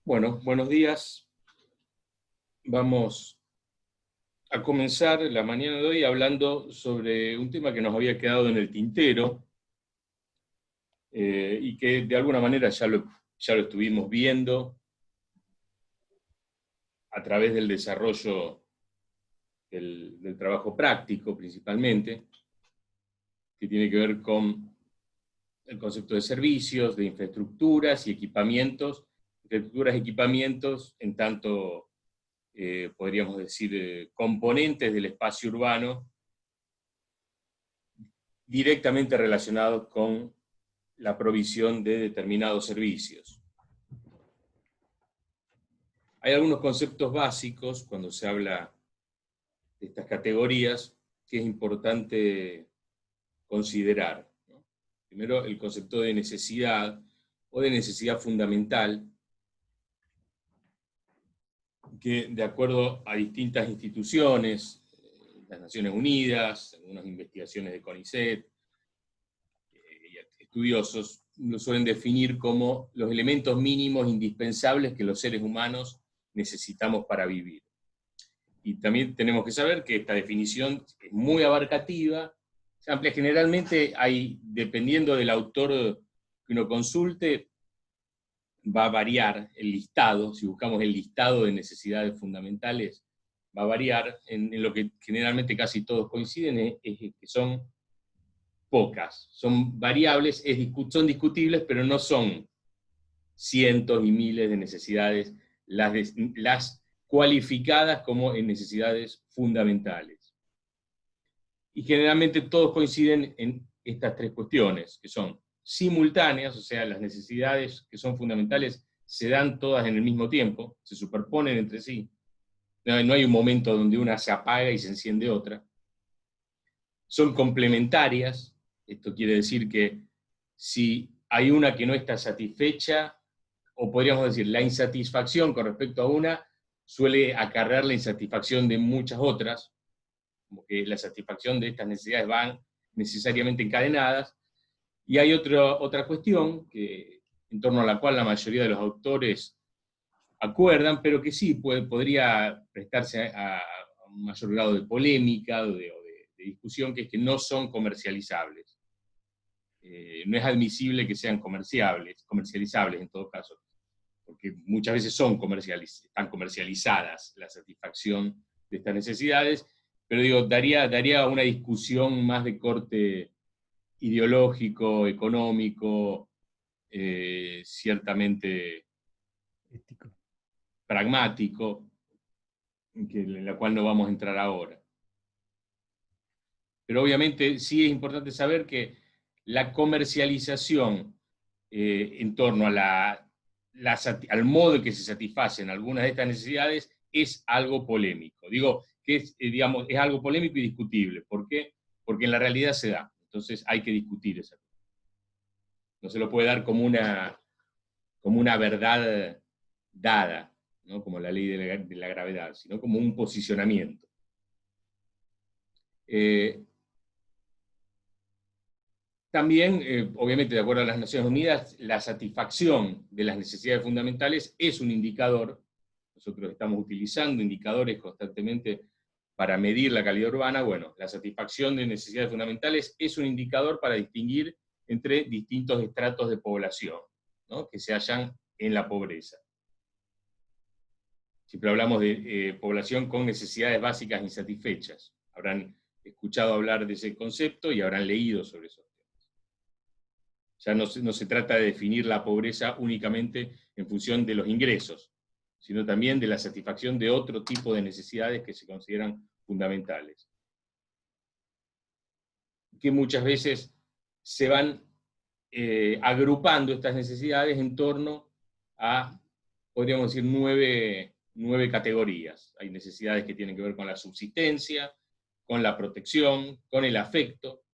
Bueno, buenos días. Vamos a comenzar la mañana de hoy hablando sobre un tema que nos había quedado en el tintero y que de alguna manera ya lo estuvimos viendo a través del desarrollo del trabajo práctico principalmente, que tiene que ver con el concepto de servicios, de infraestructuras y equipamientos. Infraestructuras y equipamientos en tanto podríamos decir, componentes del espacio urbano directamente relacionados con la provisión de determinados servicios. Hay algunos conceptos básicos cuando se habla de estas categorías que es importante considerar, ¿no? Primero, el concepto de necesidad o de necesidad fundamental, que de acuerdo a distintas instituciones, las Naciones Unidas, algunas investigaciones de CONICET, estudiosos lo suelen definir como los elementos mínimos indispensables que los seres humanos necesitamos para vivir. Y también tenemos que saber que esta definición es muy abarcativa, se amplia. Generalmente hay, dependiendo del autor que uno consulte, va a variar el listado. Si buscamos el listado de necesidades fundamentales, va a variar. En lo que generalmente casi todos coinciden es que son pocas, son variables, son discutibles, pero no son cientos y miles de necesidades las cualificadas como en necesidades fundamentales. Y generalmente todos coinciden en estas tres cuestiones, que son simultáneas, o sea, las necesidades que son fundamentales se dan todas en el mismo tiempo, se superponen entre sí, no hay un momento donde una se apaga y se enciende otra. Son complementarias, esto quiere decir que si hay una que no está satisfecha, o podríamos decir, la insatisfacción con respecto a una suele acarrear la insatisfacción de muchas otras, como que la satisfacción de estas necesidades van necesariamente encadenadas. Y hay otra cuestión que, en torno a la cual la mayoría de los autores acuerdan, pero que sí podría prestarse a un mayor grado de polémica o de discusión, que es que no son comercializables. No es admisible que sean comercializables en todo caso, porque muchas veces están comercializadas la satisfacción de estas necesidades, pero digo, daría una discusión más de corte ideológico, económico, ciertamente Ético. pragmático, en la cual no vamos a entrar ahora. Pero obviamente sí es importante saber que la comercialización en torno a al modo en que se satisfacen algunas de estas necesidades es algo polémico. Digo que digamos, es algo polémico y discutible. ¿Por qué? Porque en la realidad se da. Entonces hay que discutir eso. No se lo puede dar como una verdad dada, ¿no? Como la ley de la gravedad, sino como un posicionamiento. También, obviamente, de acuerdo a las Naciones Unidas, la satisfacción de las necesidades fundamentales es un indicador. Nosotros estamos utilizando indicadores constantemente para medir la calidad urbana. Bueno, la satisfacción de necesidades fundamentales es un indicador para distinguir entre distintos estratos de población, ¿no?, que se hallan en la pobreza. Siempre hablamos de población con necesidades básicas insatisfechas. Habrán escuchado hablar de ese concepto y habrán leído sobre eso. Ya no se trata de definir la pobreza únicamente en función de los ingresos, sino también de la satisfacción de otro tipo de necesidades que se consideran fundamentales, que muchas veces se van agrupando estas necesidades en torno a, podríamos decir, nueve categorías. Hay necesidades que tienen que ver con la subsistencia, con la protección, con el afecto,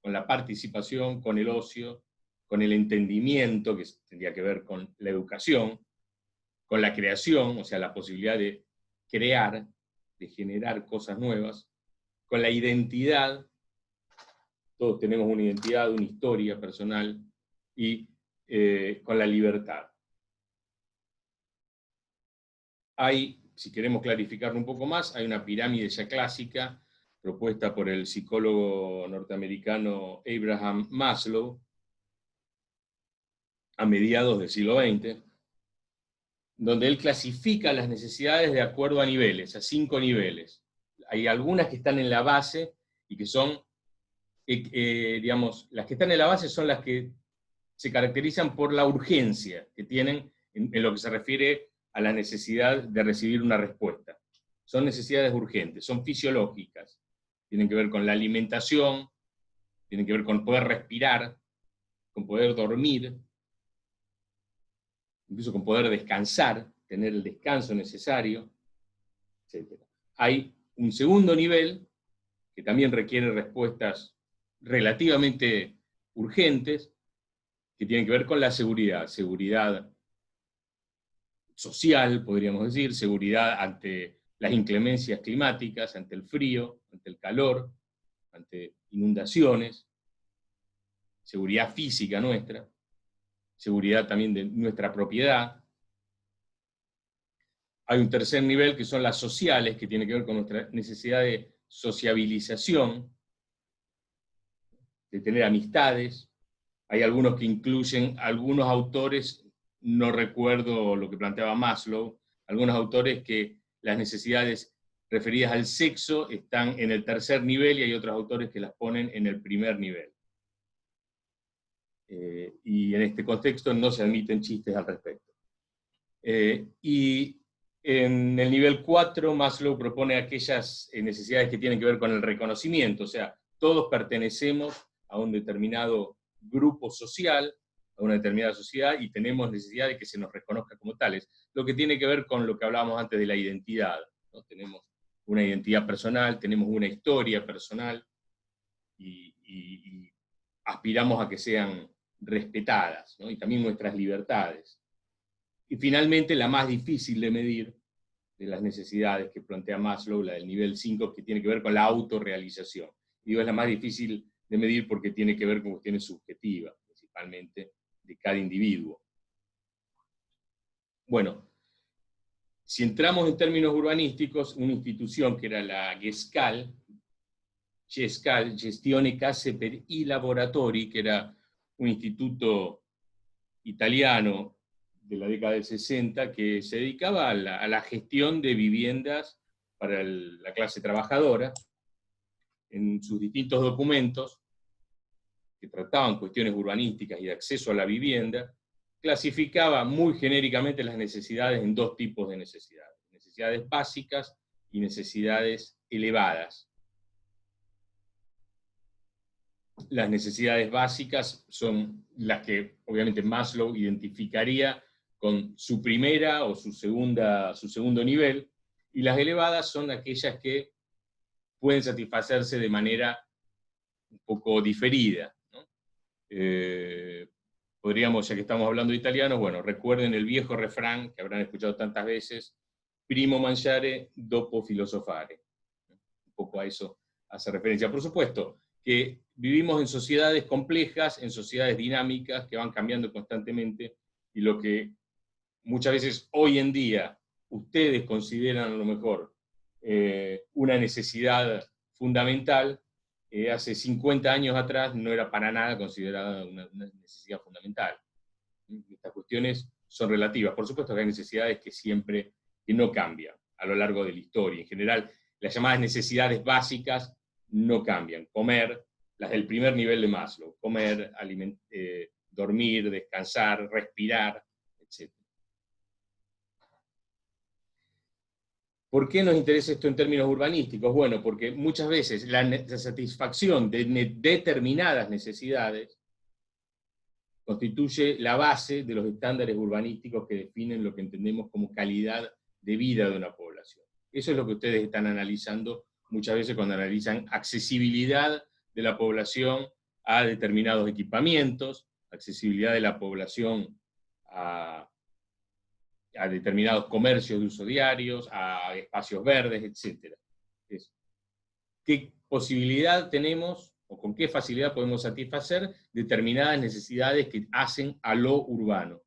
con la participación, con el ocio, con el entendimiento, que tendría que ver con la educación, con la creación, o sea, la posibilidad de crear, de generar cosas nuevas, con la identidad, todos tenemos una identidad, una historia personal, y con la libertad. Hay, si queremos clarificarlo un poco más, hay una pirámide ya clásica propuesta por el psicólogo norteamericano Abraham Maslow a mediados del siglo XX, donde él clasifica las necesidades de acuerdo a niveles, a 5 niveles. Hay algunas que están en la base y que son, digamos, las que están en la base son las que se caracterizan por la urgencia que tienen en lo que se refiere a la necesidad de recibir una respuesta. Son necesidades urgentes, son fisiológicas, tienen que ver con la alimentación, tienen que ver con poder respirar, con poder dormir, incluso con poder descansar, tener el descanso necesario, etc. Hay un segundo nivel que también requiere respuestas relativamente urgentes, que tienen que ver con la seguridad, seguridad social, podríamos decir, seguridad ante las inclemencias climáticas, ante el frío, ante el calor, ante inundaciones, seguridad física nuestra, seguridad también de nuestra propiedad. Hay un tercer nivel que son las sociales, que tiene que ver con nuestra necesidad de sociabilización, de tener amistades. Hay algunos que incluyen, algunos autores, no recuerdo lo que planteaba Maslow, algunos autores que las necesidades referidas al sexo están en el tercer nivel y hay otros autores que las ponen en el primer nivel. Y en este contexto no se admiten chistes al respecto. Y en el nivel 4, Maslow propone aquellas necesidades que tienen que ver con el reconocimiento, o sea, todos pertenecemos a un determinado grupo social, a una determinada sociedad, y tenemos necesidad de que se nos reconozca como tales, lo que tiene que ver con lo que hablábamos antes de la identidad, ¿no? Tenemos una identidad personal, tenemos una historia personal, y aspiramos a que sean respetadas, ¿no? Y también nuestras libertades. Y finalmente, la más difícil de medir de las necesidades que plantea Maslow, la del nivel 5, que tiene que ver con la autorrealización. Digo, es la más difícil de medir porque tiene que ver con cuestiones subjetivas, principalmente, de cada individuo. Bueno, si entramos en términos urbanísticos, una institución que era la GESCAL, Gestione Case per i Laboratori, que era un instituto italiano de la década del 60, que se dedicaba a la gestión de viviendas para la clase trabajadora, en sus distintos documentos, que trataban cuestiones urbanísticas y de acceso a la vivienda, clasificaba muy genéricamente las necesidades en dos tipos de necesidades: necesidades básicas y necesidades elevadas. Las necesidades básicas son las que obviamente Maslow identificaría con su primera o su segundo nivel, y las elevadas son aquellas que pueden satisfacerse de manera un poco diferida, ¿no? Podríamos, ya que estamos hablando de italiano, bueno, recuerden el viejo refrán que habrán escuchado tantas veces: primo mangiare, dopo filosofare. Un poco a eso hace referencia. Por supuesto que vivimos en sociedades complejas, en sociedades dinámicas que van cambiando constantemente, y lo que muchas veces hoy en día ustedes consideran a lo mejor una necesidad fundamental, hace 50 años atrás no era para nada considerada una necesidad fundamental. Estas cuestiones son relativas. Por supuesto que hay necesidades que no cambian a lo largo de la historia. En general, las llamadas necesidades básicas no cambian. Comer, las del primer nivel de Maslow: comer, dormir, descansar, respirar, etc. ¿Por qué nos interesa esto en términos urbanísticos? Bueno, porque muchas veces la satisfacción de determinadas necesidades constituye la base de los estándares urbanísticos que definen lo que entendemos como calidad de vida de una población. Eso es lo que ustedes están analizando muchas veces cuando analizan accesibilidad de la población a determinados equipamientos, accesibilidad de la población a determinados comercios de uso diarios, a espacios verdes, etc. ¿Qué posibilidad tenemos o con qué facilidad podemos satisfacer determinadas necesidades que hacen a lo urbano?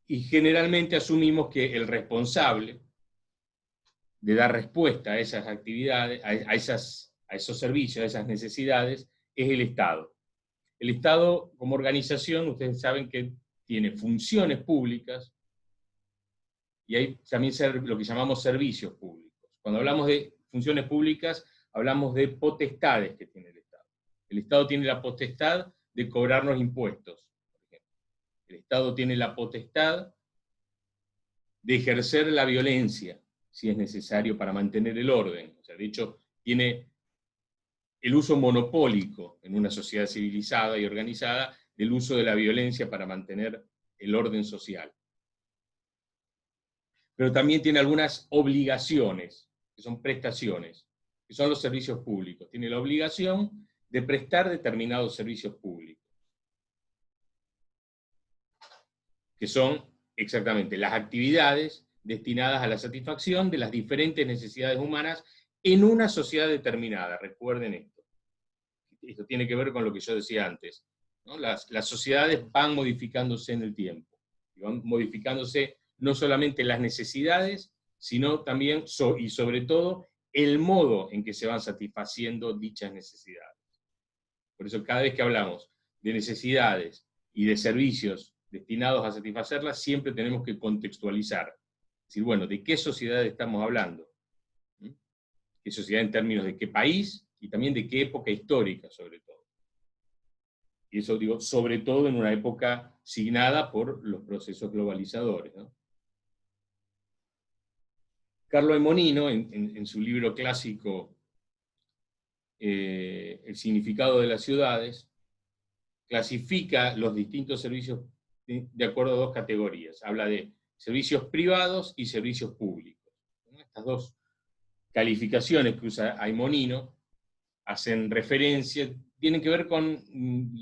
Y generalmente asumimos que el responsable de dar respuesta a esas actividades, a esos servicios, a esas necesidades, es el Estado. El Estado, como organización, ustedes saben que tiene funciones públicas y hay también lo que llamamos servicios públicos. Cuando hablamos de funciones públicas, hablamos de potestades que tiene el Estado. El Estado tiene la potestad de cobrarnos impuestos, por ejemplo. El Estado tiene la potestad de ejercer la violencia, si es necesario, para mantener el orden. O sea, de hecho, tiene el uso monopólico en una sociedad civilizada y organizada del uso de la violencia para mantener el orden social. Pero también tiene algunas obligaciones, que son prestaciones, que son los servicios públicos. Tiene la obligación de prestar determinados servicios públicos, que son exactamente las actividades destinadas a la satisfacción de las diferentes necesidades humanas en una sociedad determinada. Recuerden esto. Esto tiene que ver con lo que yo decía antes, ¿no? Las sociedades van modificándose en el tiempo, y van modificándose no solamente las necesidades, sino también, y sobre todo, el modo en que se van satisfaciendo dichas necesidades. Por eso cada vez que hablamos de necesidades y de servicios destinados a satisfacerlas, siempre tenemos que contextualizar. Es decir, bueno, ¿de qué sociedad estamos hablando? ¿Qué sociedad en términos de qué país? Y también de qué época histórica, sobre todo. Y eso digo, sobre todo en una época signada por los procesos globalizadores, ¿no? Carlo Eimonino, en su libro clásico El significado de las ciudades, clasifica los distintos servicios de acuerdo a dos categorías. Habla de servicios privados y servicios públicos. Estas dos calificaciones que usa Eimonino hacen referencia, tienen que ver con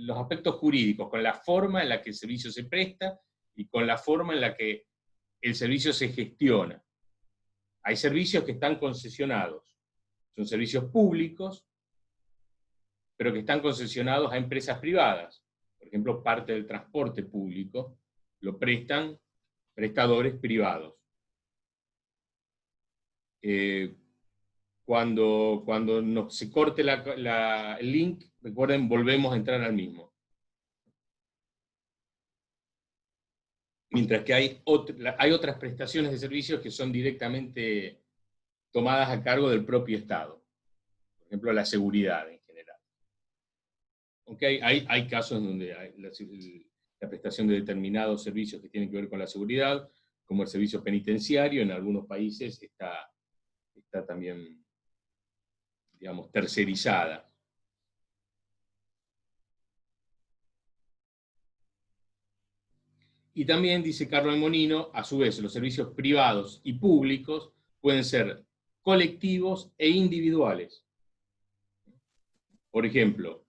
los aspectos jurídicos, con la forma en la que el servicio se presta y con la forma en la que el servicio se gestiona. Hay servicios que están concesionados, son servicios públicos, pero que están concesionados a empresas privadas. Por ejemplo, parte del transporte público lo prestan prestadores privados. Cuando se corte el link, recuerden, volvemos a entrar al mismo. Mientras que hay otras prestaciones de servicios que son directamente tomadas a cargo del propio Estado. Por ejemplo, la seguridad en general. Aunque hay casos donde hay la prestación de determinados servicios que tienen que ver con la seguridad, como el servicio penitenciario, en algunos países está también, digamos, tercerizada. Y también, dice Carlo Eimonino, a su vez, los servicios privados y públicos pueden ser colectivos e individuales. Por ejemplo,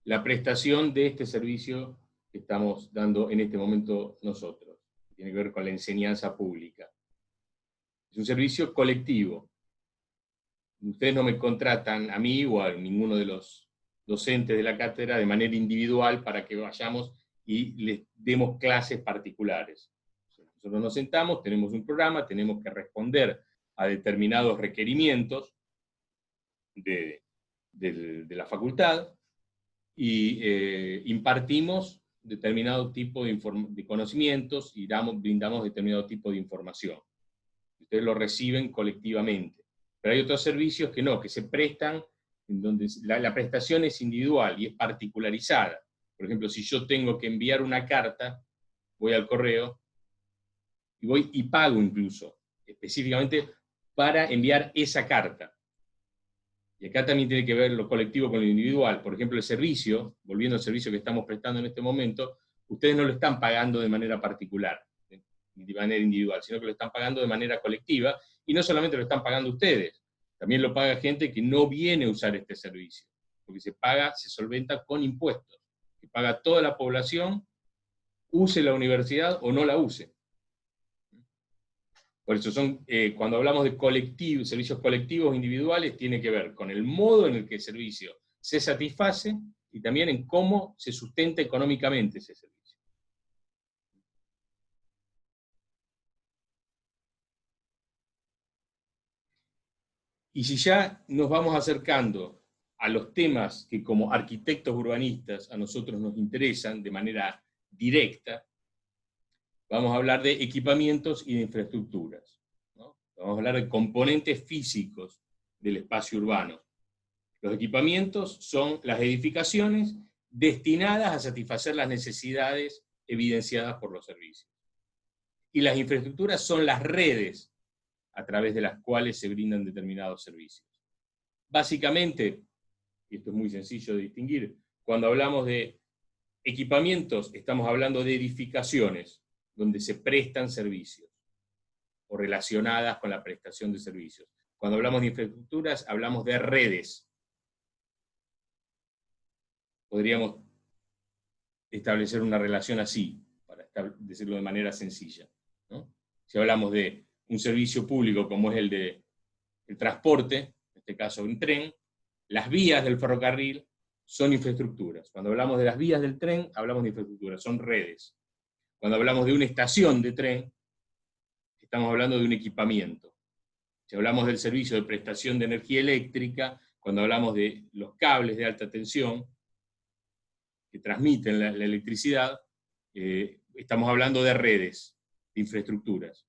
la prestación de este servicio que estamos dando en este momento nosotros, que tiene que ver con la enseñanza pública. Es un servicio colectivo. Ustedes no me contratan a mí o a ninguno de los docentes de la cátedra de manera individual para que vayamos y les demos clases particulares. Nosotros nos sentamos, tenemos un programa, tenemos que responder a determinados requerimientos de la facultad y impartimos determinado tipo de conocimientos y brindamos determinado tipo de información. Ustedes lo reciben colectivamente. Pero hay otros servicios que no, que se prestan, en donde la prestación es individual y es particularizada. Por ejemplo, si yo tengo que enviar una carta, voy al correo y pago incluso, específicamente para enviar esa carta. Y acá también tiene que ver lo colectivo con lo individual. Por ejemplo, el servicio, volviendo al servicio que estamos prestando en este momento, ustedes no lo están pagando de manera particular, de manera individual, sino que lo están pagando de manera colectiva, y no solamente lo están pagando ustedes, también lo paga gente que no viene a usar este servicio, porque se solventa con impuestos, que paga toda la población, use la universidad o no la use. Por eso cuando hablamos de servicios colectivos individuales, tiene que ver con el modo en el que el servicio se satisface y también en cómo se sustenta económicamente ese servicio. Y si ya nos vamos acercando a los temas que como arquitectos urbanistas a nosotros nos interesan de manera directa, vamos a hablar de equipamientos y de infraestructuras, ¿no? Vamos a hablar de componentes físicos del espacio urbano. Los equipamientos son las edificaciones destinadas a satisfacer las necesidades evidenciadas por los servicios. Y las infraestructuras son las redes a través de las cuales se brindan determinados servicios. Básicamente, y esto es muy sencillo de distinguir, cuando hablamos de equipamientos, estamos hablando de edificaciones donde se prestan servicios o relacionadas con la prestación de servicios. Cuando hablamos de infraestructuras, hablamos de redes. Podríamos establecer una relación así, para decirlo de manera sencilla, ¿no? Si hablamos de un servicio público como es el transporte, en este caso un tren, las vías del ferrocarril son infraestructuras. Cuando hablamos de las vías del tren, hablamos de infraestructuras, son redes. Cuando hablamos de una estación de tren, estamos hablando de un equipamiento. Si hablamos del servicio de prestación de energía eléctrica, cuando hablamos de los cables de alta tensión que transmiten la electricidad, estamos hablando de redes, de infraestructuras.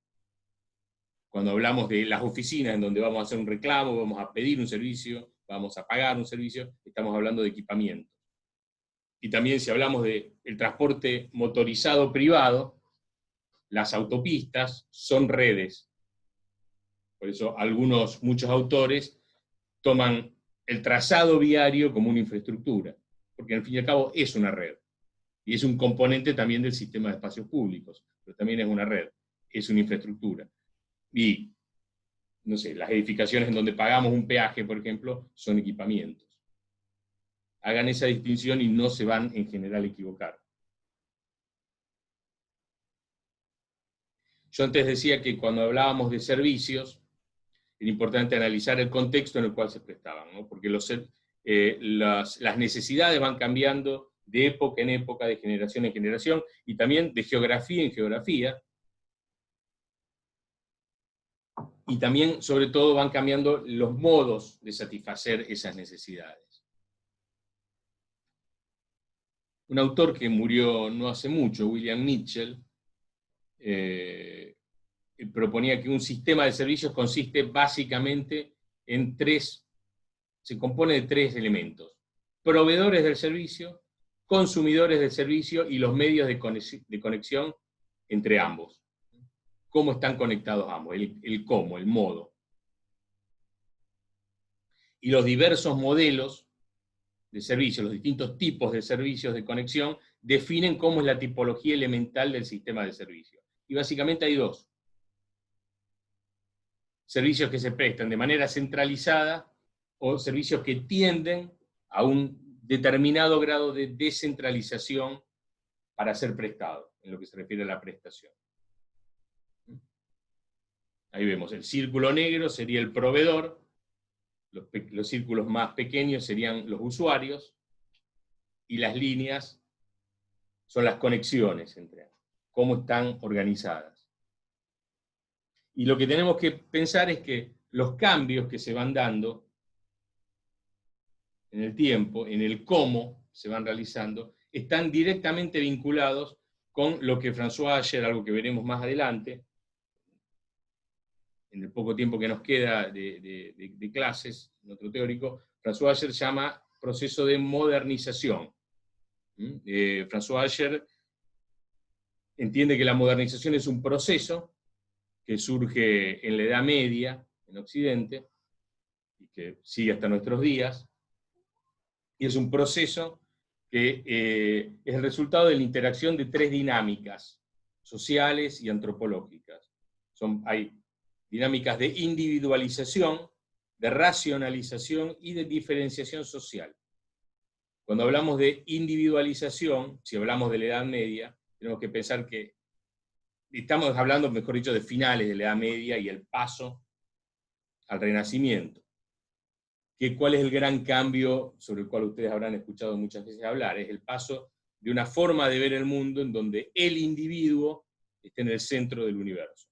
Cuando hablamos de las oficinas en donde vamos a hacer un reclamo, vamos a pedir un servicio, vamos a pagar un servicio, estamos hablando de equipamiento. Y también si hablamos del transporte motorizado privado, las autopistas son redes. Por eso muchos autores toman el trazado viario como una infraestructura, porque al fin y al cabo es una red. Y es un componente también del sistema de espacios públicos, pero también es una red, es una infraestructura. Y, no sé, las edificaciones en donde pagamos un peaje, por ejemplo, son equipamientos. Hagan esa distinción y no se van en general a equivocar. Yo antes decía que cuando hablábamos de servicios, era importante analizar el contexto en el cual se prestaban, ¿no? Porque las necesidades van cambiando de época en época, de generación en generación, y también de geografía en geografía, y también, sobre todo, van cambiando los modos de satisfacer esas necesidades. Un autor que murió no hace mucho, William Mitchell, proponía que un sistema de servicios consiste básicamente se compone de tres elementos: proveedores del servicio, consumidores del servicio y los medios de conexión entre ambos. ¿Cómo están conectados ambos? El cómo, el modo. Y los diversos modelos de servicios, los distintos tipos de servicios de conexión, definen cómo es la tipología elemental del sistema de servicios. Y básicamente hay dos: servicios que se prestan de manera centralizada o servicios que tienden a un determinado grado de descentralización para ser prestado, en lo que se refiere a la prestación. Ahí vemos, el círculo negro sería el proveedor, los círculos más pequeños serían los usuarios, y las líneas son las conexiones entre ambos, cómo están organizadas. Y lo que tenemos que pensar es que los cambios que se van dando en el tiempo, en el cómo se van realizando, están directamente vinculados con lo que François Ayer, algo que veremos más adelante, en el poco tiempo que nos queda de clases, en otro teórico, François Ayer llama proceso de modernización. François Ayer entiende que la modernización es un proceso que surge en la Edad Media, en Occidente, y que sigue hasta nuestros días, y es un proceso que es el resultado de la interacción de tres dinámicas, sociales y antropológicas. Hay dinámicas de individualización, de racionalización y de diferenciación social. Cuando hablamos de individualización, si hablamos de la Edad Media, tenemos que pensar que estamos hablando, mejor dicho, de finales de la Edad Media y el paso al Renacimiento. ¿Cuál es el gran cambio sobre el cual ustedes habrán escuchado muchas veces hablar? Es el paso de una forma de ver el mundo en donde el individuo está en el centro del universo,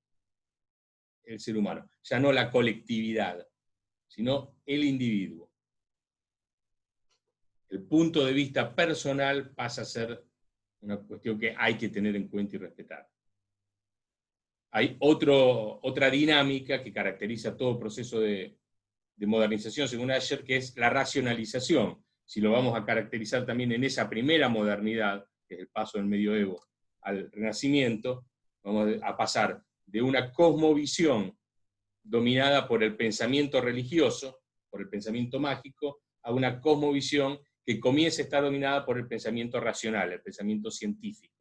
el ser humano, ya no la colectividad, sino el individuo. El punto de vista personal pasa a ser una cuestión que hay que tener en cuenta y respetar. Hay otra dinámica que caracteriza todo proceso de modernización, según Asher, que es la racionalización. Si lo vamos a caracterizar también en esa primera modernidad, que es el paso del medioevo al Renacimiento, vamos a pasar de una cosmovisión dominada por el pensamiento religioso, por el pensamiento mágico, a una cosmovisión que comienza a estar dominada por el pensamiento racional, el pensamiento científico.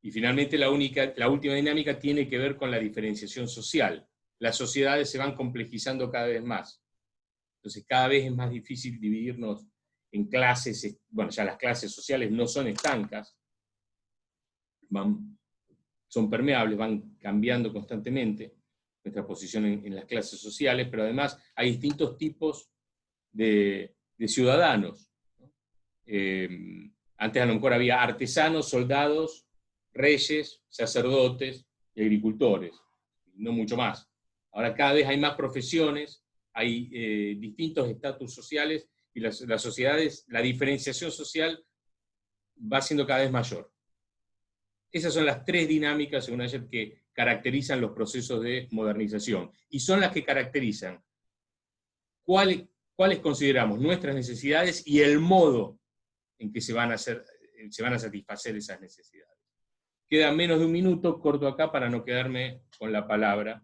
Y finalmente la última dinámica tiene que ver con la diferenciación social. Las sociedades se van complejizando cada vez más. Entonces cada vez es más difícil dividirnos en clases, bueno, ya las clases sociales no son estancas, son permeables, van cambiando constantemente nuestra posición en las clases sociales, pero además hay distintos tipos de ciudadanos. Antes a lo mejor había artesanos, soldados, reyes, sacerdotes y agricultores, no mucho más. Ahora cada vez hay más profesiones, hay distintos estatus sociales, y las sociedades, la diferenciación social va siendo cada vez mayor. Esas son las tres dinámicas, según Asher, que caracterizan los procesos de modernización, y son las que caracterizan cuáles consideramos nuestras necesidades y el modo en que se van a satisfacer esas necesidades. Queda menos de un minuto, corto acá para no quedarme con la palabra,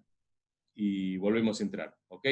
y volvemos a entrar, ¿ok?